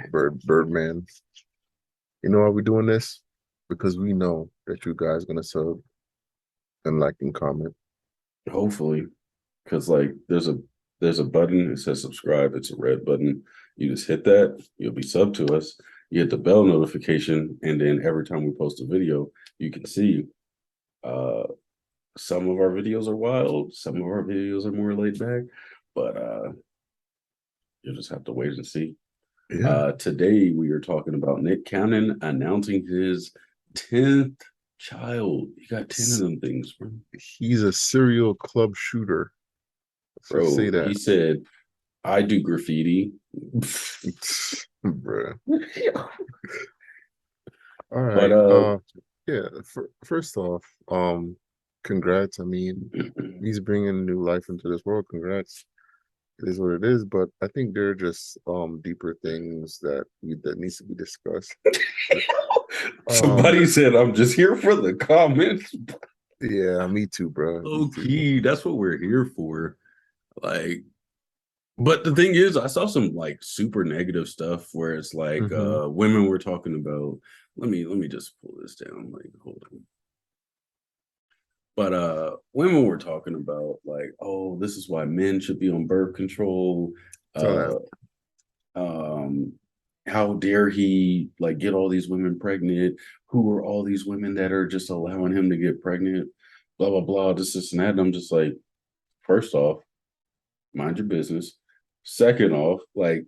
Birdman. You know why we're doing this? Because we know that you guys gonna sub and like and comment. Hopefully, because like there's a button that says subscribe. It's a red button. You just hit that, you'll be sub to us. You hit the bell notification, and then every time we post a video, you can see uh some of our videos are wild, some of our videos are more laid back, but you'll just have to wait and see. Yeah, Today we are talking about Nick Cannon announcing his 10th child. He got 10 of s- them things, bro. he's a serial club shooter. Let's just say Bro, that. he said, I do graffiti. Bruh. All But right. Yeah. First off, congrats. I mean, he's bringing new life into this world. Congrats. It is what it is. But I think there are just deeper things that needs to be discussed. Um, somebody said, I'm just here for the comments. yeah, me too, bro. Me Low too. key, that's what we're here for. Like, but the thing is, I saw some like super negative stuff where it's like Hmm. women were talking about. Let me just pull this down. Like, hold on. But women were talking about like, oh, this is why men should be on birth control. So that Uh um how dare he like get all these women pregnant? Who are all these women that are just allowing him to get pregnant? Blah blah blah, this and that. And I'm just like, first off, mind your business. Second off, like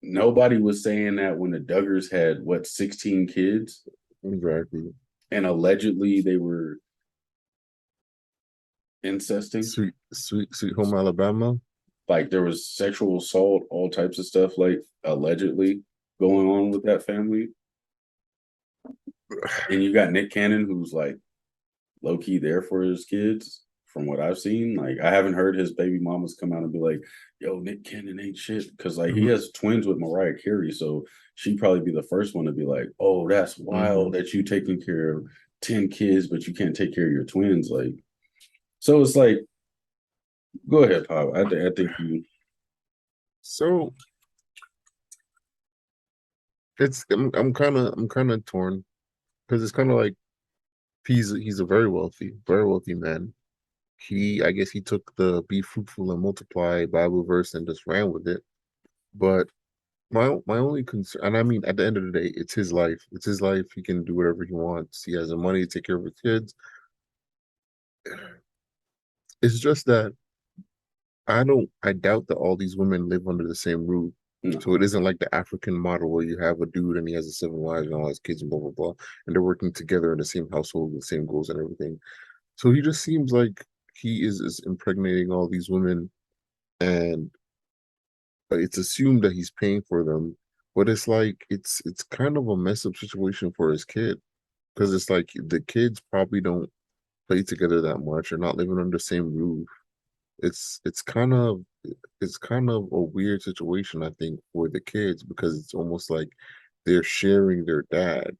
nobody was saying that when the Duggars had what 16 kids exactly. and allegedly they were incesting. Sweet home Alabama. Like there was sexual assault, all types of stuff, like allegedly going on with that family. And you got Nick Cannon, who's like low key there for his kids, from what I've seen. Like I haven't heard his baby mamas come out and be like, "Yo, Nick Cannon ain't shit," because like he has twins with Mariah Carey, so she'd probably be the first one to be like, "Oh, that's Mm-hmm. wild that you taking care of 10 kids, but you can't take care of your twins." Like, so it's like, go ahead, Pop. I think you. So I'm kind of torn because it's kind of like he's a very wealthy man. I guess he took the be fruitful and multiply Bible verse and just ran with it. But my only concern, and I mean, at the end of the day, it's his life. It's his life. He can do whatever he wants. He has the money to take care of his kids. It's just that I doubt that all these women live under the same roof. So it No. isn't like the African model where you have a dude and he has a 7 wives and all his kids and blah blah blah, and they're working together in the same household with the same goals and everything. So he just seems like he is impregnating all these women, and it's assumed that he's paying for them, but it's like it's kind of a mess up situation for his kid because it's like the kids probably don't play together that much or not living under the same roof. It's kind of a weird situation, I think, for the kids because it's almost like they're sharing their dad,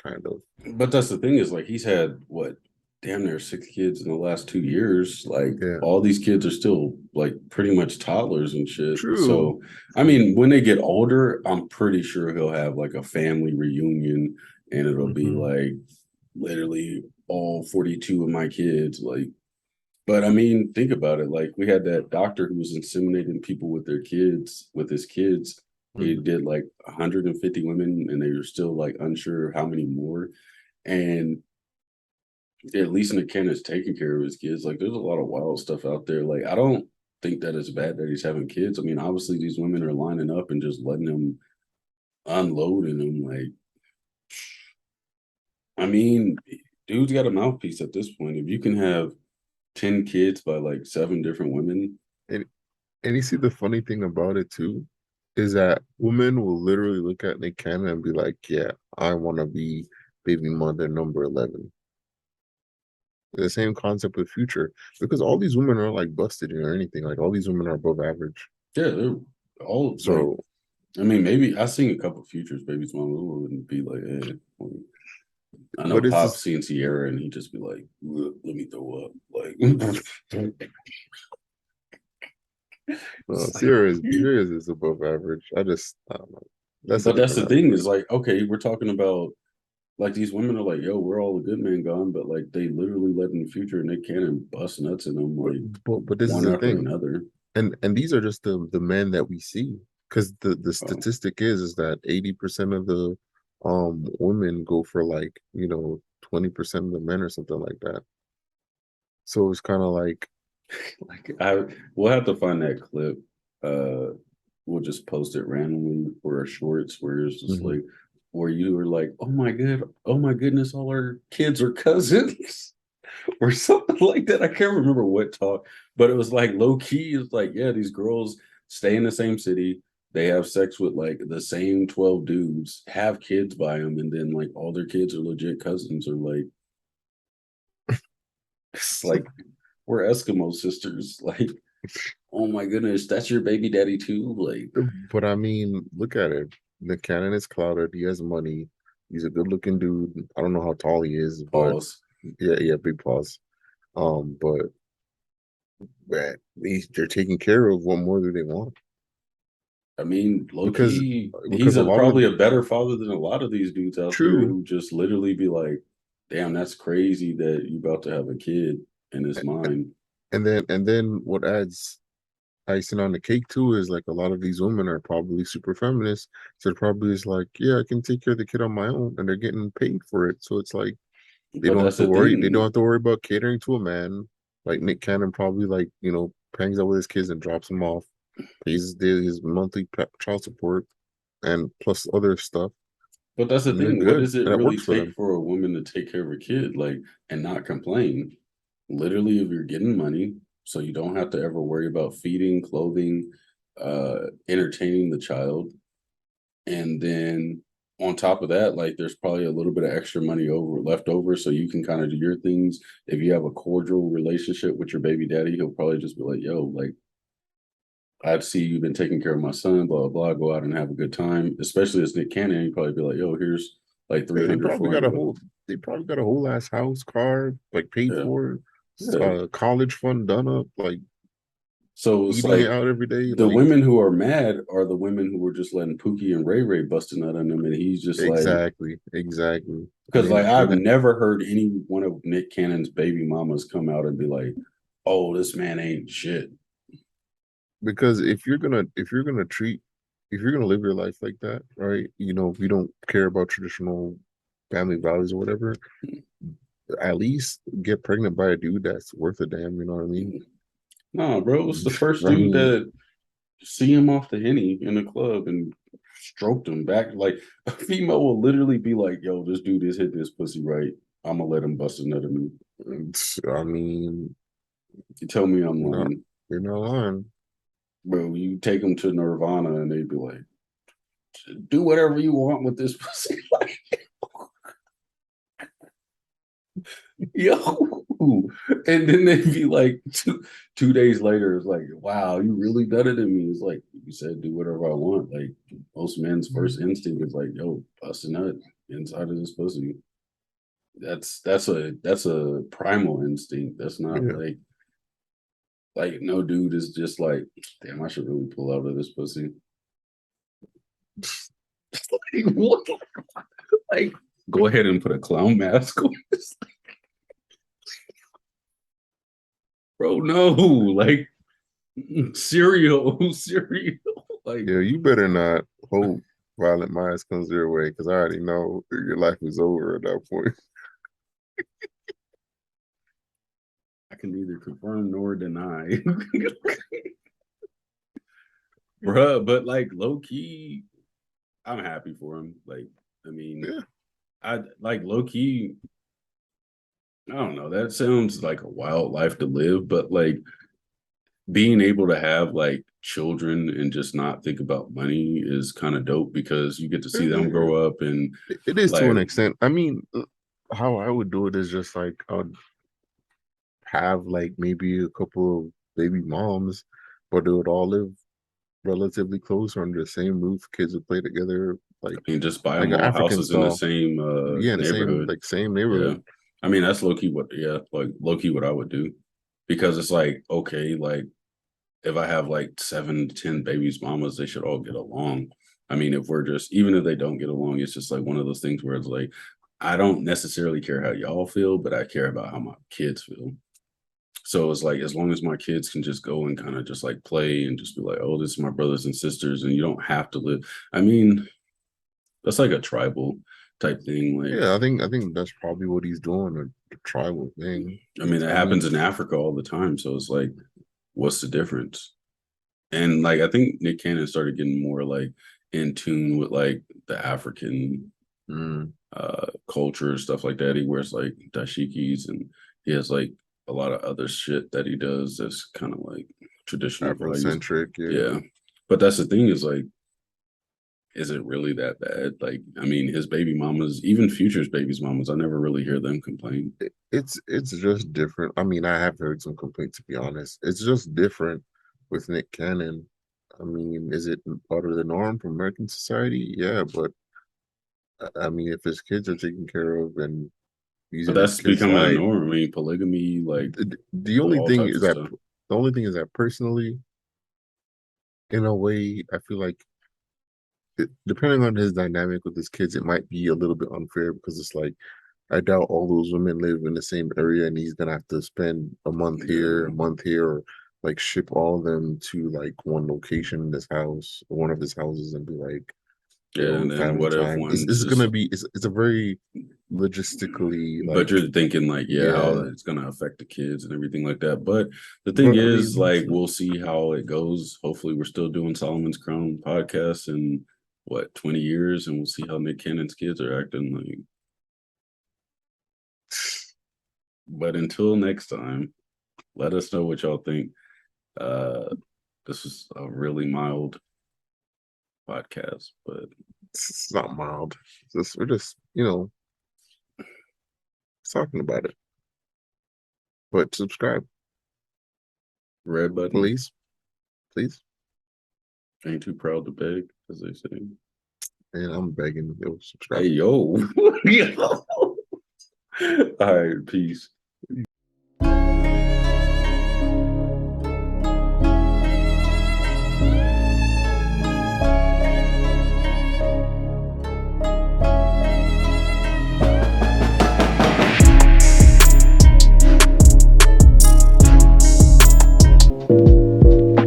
kind of. But that's the thing is like he's had what damn near 6 kids in the last 2 years. Like Yeah, all these kids are still like pretty much toddlers and shit. true, So I true. mean, when they get older, I'm pretty sure he'll have like a family reunion and it'll be Hmm. like literally all 42 of my kids. Like, but I mean, think about it. Like we had that doctor who was inseminating people with their kids, with his kids. He Hmm. did like 150 women and they were still like unsure how many more. And at least Nick Cannon's taking care of his kids. Like, there's a lot of wild stuff out there. Like, I don't think that it's bad that he's having kids. I mean, obviously, these women are lining up and just letting him unload in them. Like, I mean, dude's got a mouthpiece at this point. If you can have 10 kids by like 7 different women, And and you see the funny thing about it too is that women will literally look at Nick Cannon and be like, "Yeah, I want to be baby mother number 11." The same concept with Future because all these women are like busted or anything. Like all these women are above average. yeah, they're all like, So, I mean, maybe I seen a couple futures babies. Mama wouldn't be like, eh. I know but it's Pop just seen Sierra and he just be like, "Ugh, let me throw up." Like, No, It's like, Sierra is above average. I don't know. That's a but that's the different thing aspect. is like, okay, we're talking about like these women are like, yo, we're all a good man gone, but like they literally let in the future and they can't bust nuts in them But like but this is one the after thing, another. and these are just the men that we see, because the Oh, statistic is that 80% of the women go for, like, 20% of the men or something like that. So it's kind of like, like I we'll have to find that clip. Uh we'll just post it randomly for our shorts where it's just mhm. like where you were like, oh my goodness, all our kids are cousins or something like that. I can't remember what talk, but it was like low key. It's like, yeah, these girls stay in the same city. They have sex with like the same 12 dudes, have kids by them, and then like all their kids are legit cousins or like it's like we're Eskimo sisters. Like, oh my goodness, that's your baby daddy too. Like, But I mean, look at it. Nick Cannon is clouded. He has money. He's a good-looking dude. I don't know how tall he is, but pause. yeah, big pause. But man, they're taking care of. What more do they want? I mean, low Because key, he's because a lot of probably a better father than a lot of these dudes out there true, who just literally be like, damn, that's crazy that you about to have a kid in his mind. and then what adds icing on the cake too is, like, a lot of these women are probably super feminists, so it probably is like, yeah, I can take care of the kid on my own, and they're getting paid for it. So it's like they But don't have that's to the worry. They don't thing. have to worry about catering to a man. Like Nick Cannon probably, like, hangs out with his kids and drops them off, pays his monthly child support, and plus other stuff, But that's the and they're thing. What good, does it and it really works for take them. for a woman to take care of a kid, like, and not complain? Literally, if you're getting money, so you don't have to ever worry about feeding, clothing, entertaining the child, and then on top of that, like there's probably a little bit of extra money over left over, so you can kind of do your things. If you have a cordial relationship with your baby daddy, he'll probably just be like, "Yo, like I see you've been taking care of my son, blah blah blah. Go out and have a good time." Especially as Nick Cannon, he'd probably be like, "Yo, here's like Yeah, 300, 400 bucks." they probably got a whole ass house, car, like, paid Yeah, for, yeah. college fund done up, like So it's eating it like out every day, the like, women who are mad are the women who were just letting Pookie and Ray Ray busting out on him, and he's just like, exactly. because like And I've that, never heard any one of Nick Cannon's baby mamas come out and be like, "Oh, this man ain't shit." because if you're gonna live your life like that, right? If you don't care about traditional family values or whatever, at least get pregnant by a dude that's worth a damn. You know what I mean? Nah, bro, it's the first I dude mean, that see him off the henny in the club and stroked him back. Like a female will literally be like, "Yo, this dude is hitting this pussy right. I'm gonna let him bust another move." I mean, You tell me I'm you're not lying, you're not lying. bro. You take him to Nirvana and they'd be like, "Do whatever you want with this pussy." Like, yo, and then they'd be like, two days later, it's like, "Wow, you really better than me." It's like you said, "Do whatever I want." Like most men's first instinct is like, "Yo, bust a nut inside of this pussy." That's a primal instinct. That's not Yeah. like no dude is just like, damn, I should really pull out of this pussy. Like, what? Like, go ahead and put a clown mask on this, bro. No, like cereal, cereal. Like, Yeah, you better not hope Violent Minds comes your way, because I already know your life is over at that point. I can neither confirm nor deny, bruh. But like low key, I'm happy for him. Like, I mean, Yeah. I like low key. I don't know. That sounds like a wild life to live, but like being able to have like children and just not think about money is kind of dope because you get to see them Yeah, grow up and it is to like an extent. I mean, how I would do it is just like I'd have, like, maybe a couple of baby moms, but they would all live relatively close or under the same roof. Kids would play together, I mean just buy like them an all African houses in the style. same Yeah, in the same neighborhood. like same Yeah. neighborhood. I mean that's low key what yeah, like low key what I would do. Because it's like, okay, like if I have like 7 to 10 babies mamas, they should all get along. I mean, if we're just, even if they don't get along, it's just like one of those things where it's like, I don't necessarily care how y'all feel, but I care about how my kids feel. So it's like, as long as my kids can just go and kind of just like play and just be like, oh, this is my brothers and sisters, and you don't have to live. I mean, that's like a tribal type thing. Like, Yeah, I think that's probably what he's doing, the tribal thing. I mean, it I mean, happens in Africa all the time. So it's like, what's the difference? And like, I think Nick Cannon started getting more like in tune with like the African mm, culture, stuff like that. He wears like dashikis, and he has like a lot of other shit that he does that's kind of like traditional values. Afrocentric, yeah. Yeah. But that's the thing, is like, is it really that bad? Like, I mean, his baby mamas, even Future's baby's mamas, I never really hear them complain. It's just different. I mean, I have heard some complaints, to be honest. It's just different with Nick Cannon. I mean, is it part of the norm for American society? Yeah, but I mean, if his kids are taken care of and he's But in his that's kid's becoming a life, norm. I mean, polygamy, like the only all thing types is of that stuff. in a way, I feel like depending on his dynamic with his kids, it might be a little bit unfair because it's like I doubt all those women live in the same area and he's gonna have to spend Yeah. a month here, or like ship all of them to like one location in this house, one of his houses, and be like, Yeah. yo, And then family what if time. one's It's just, gonna be it's a very logistically but like, you're thinking like, yeah, how yeah, it's gonna affect the kids and everything like that. But the thing but I is, mean, like, we'll see how it goes. Hopefully, we're still doing Solomon's Crown podcast in what, 20 years, and we'll see how Nick Cannon's kids are acting like. But until next time, let us know what y'all think. Uh this was a really mild podcast, but it's not mild. We're just talking about it. But subscribe, red button please, please. ain't too proud to beg, as they say. And I'm begging, yo, Hey subscribe. yo. Yo. All right, peace.